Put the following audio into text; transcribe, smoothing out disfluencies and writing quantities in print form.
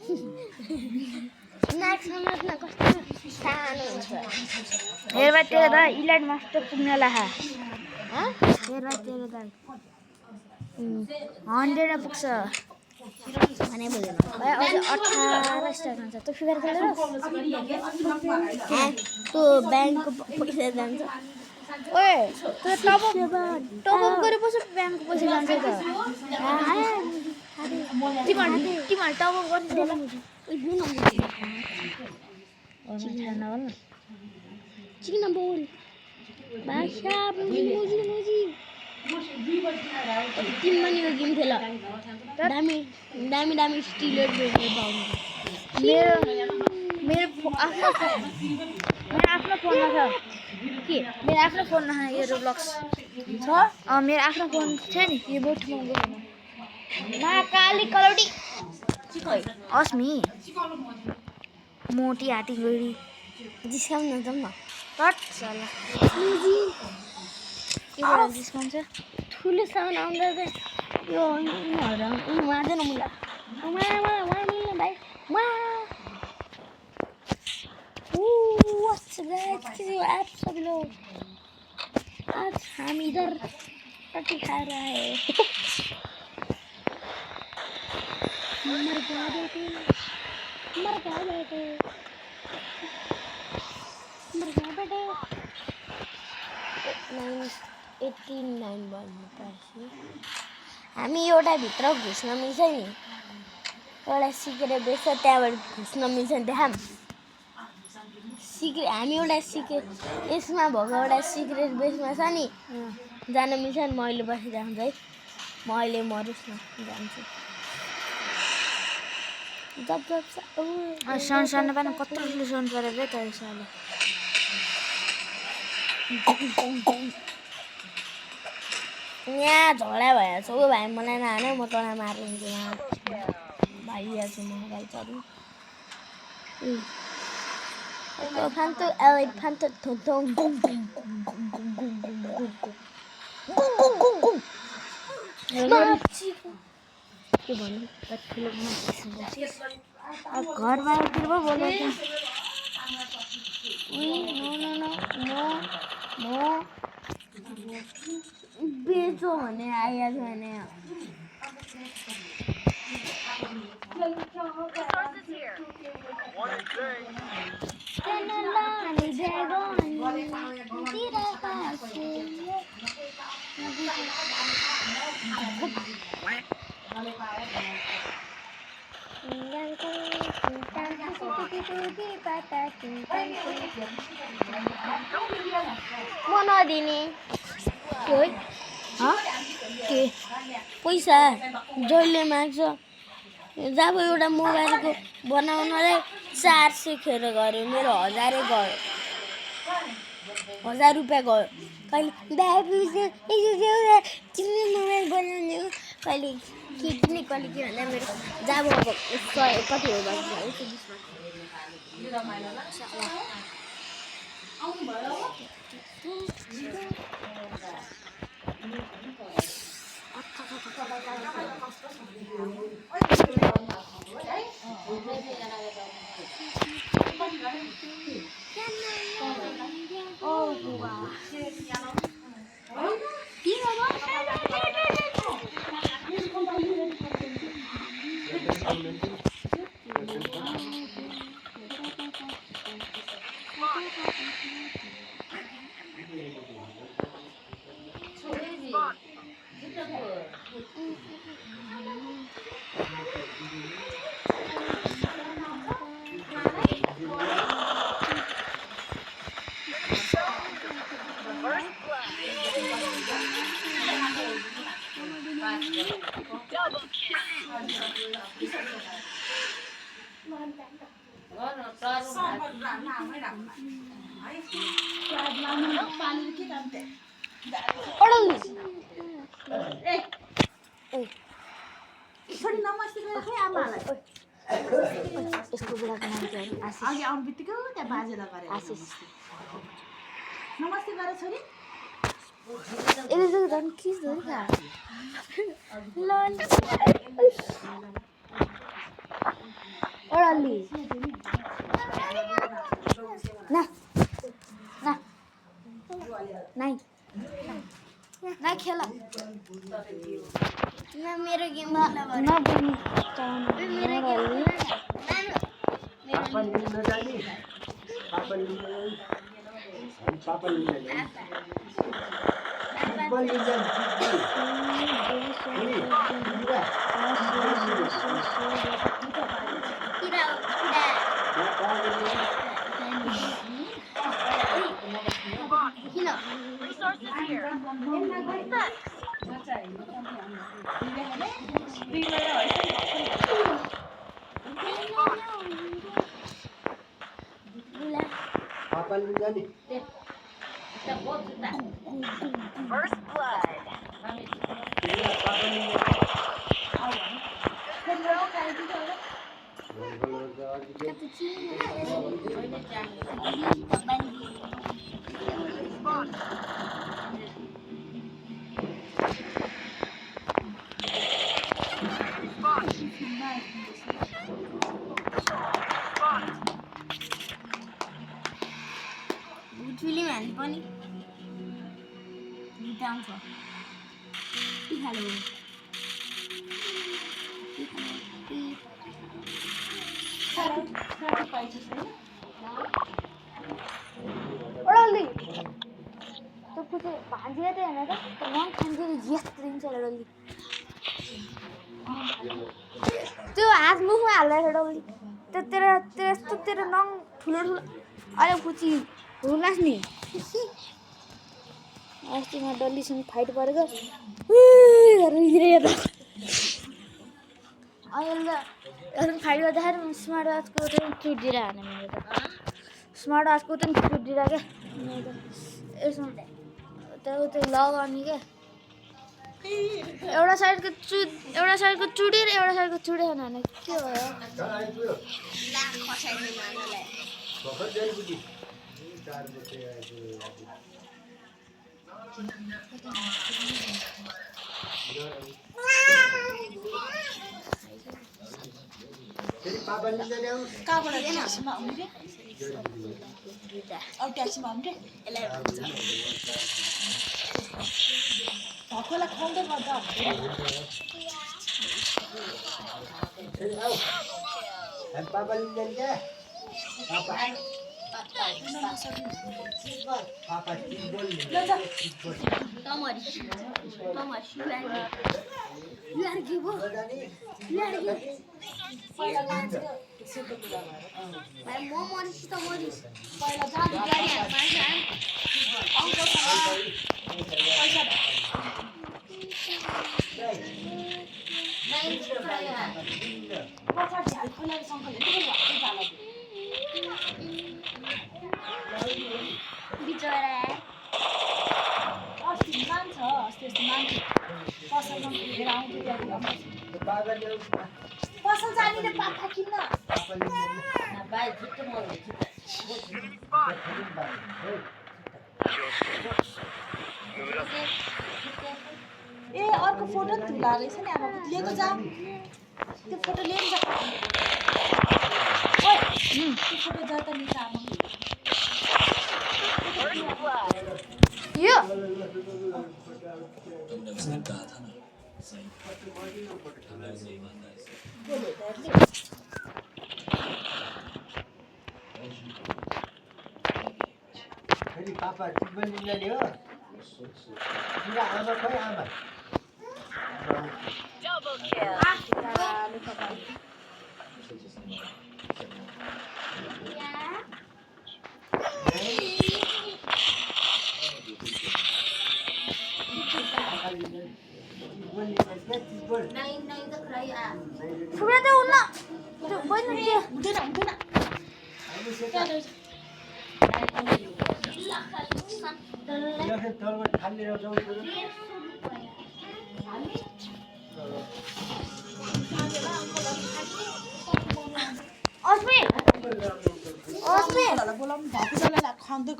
नाक समात्न कस्तो सानो हुन्छ हेर तेरो दाइ इलाइट मास्टर पुग्नेला हा हेर तेरो दाइ 100 पुग्छ भने बोल्दैन भाइ अझ 18 स्टार हुन्छ तँ फिगर खेलेर त्यो ब्याङ्कको पैसा जान्छ ओए त्यो टपअप गरेपछि ब्याङ्कको पैसा जान्छ त तिमीहरू टपअप गर्नु होला चिकन बोल बादशाह मोजी तिमीमा नि यो गेम खेल दामी दामी दामी स्टिलर भेट्ने पाउनु मेरो आफ्नो फोनमा छ के मेरो आफ्नो फोनमा यो रोब्लक्स छ मेरो आफ्नो फोन छ नि यो बहुत महँगो फोन मा काली कलौडी अस्मी मोटी हाती गरी डिस्काउन्ट नजाउँ न कट साला के डिस्काउन्ट छ ठुलो सामान आउँदा चाहिँ यो उहाँदैन मुला भाइ आप सब लोग आज हम इधर पट्टी खा रहा है मर गया बेटे 89 भन्नुपर्छ हामी एउटा भित्र घुस्न मिल्छ नि एउटा सिक्रेट बेस छ त्यहाँबाट घुस्न मिल्छ नि देखाम हामी एउटा सिक्रेट यसमा भएको एउटा सिक्रेट बेसमा छ नि जान मिल्छ नि मैले बसिरहन्छ है म अहिले मरोस् न जान्छु जब सानो पानी कत्रो ठुलो साउन्ड परेको त यसले यहाँ झगडा भइरहेको छ ओ भाइ मलाई नहान म तँलाई मारिदिन्छु भागिरहेको छु म भाइ चढु फान्तो फान्तो थोथो गुङ गुङ गुङ गुङ गुङ गुङ गुङ गुङ के भन्नु घर बाहिरतिर पो बोल्यो बेचो भने आइहाल्छ भने म नदिने के पैसा जसले माग्छ जब एउटा मोबाइलको बनाउनलाई 400 खेर गऱ्यो मेरो 1000 गयो 1000 रुपियाँ गयो कहिले तिमीले मोबाइल बनाउने हो कहिले के किने कहिले के भन्दा मेरो जब अब 100 कति हो बाँकी डल्ली ना ना नहीं ना खेला ना मेरो गेम ना ना बनी मेरो गेम पापा लिन जाने पापा लिन फुटबल लिन जाने पापा लिन जाने First blood. फिल्म हाल्नु पनि गीत आउँछ हेलो डल्ली तो कुछ भांजिया थे ना तो वहाँ खाने के लिए स्ट्रिंग चला डल्ली तो आज मुँह में हाल रहा है डल्ली तो तेरा नॉन्ग ठुलो ठुलो अरे पूछी हुलास नि अस्तिमा डल्लीसँग फाइट परेको अहिले फाइट गर्दाखेरि स्मार्ट वाचको चाहिँ चुटिएर हाने मेरो त स्मार्ट वाचको चाहिँ चुटिएर क्या यसमा त्यो लगाउने क्या एउटा साइडको चुडेर एउटा साइडको चुडेर हाने के भयो पापा लिन जाने कहाँबाट ट्याक्सीमा आउने रे अब ट्याक्सीमा आउने रे भक्कलाई खुवाउँदै गर्दा पापा लिन जाने क्या पापा पापा फुटबल पसल जाने पापा किन्न ए अर्को फोटो तुला रहेछ नि आमा लिएको जा त्यो फोटो लिएर जा ओइ त्यो फोटो जा त लिन्छ आमा यो फेरि पापा फुटबल लिन जाने हो किन आमा खोइ आमा Double kill. फुगा त उन्न त्यो बइन के हुँदैन तलबाट खाली जाउँ अस्मि बोलाउनु भएको जसलाई खाँदै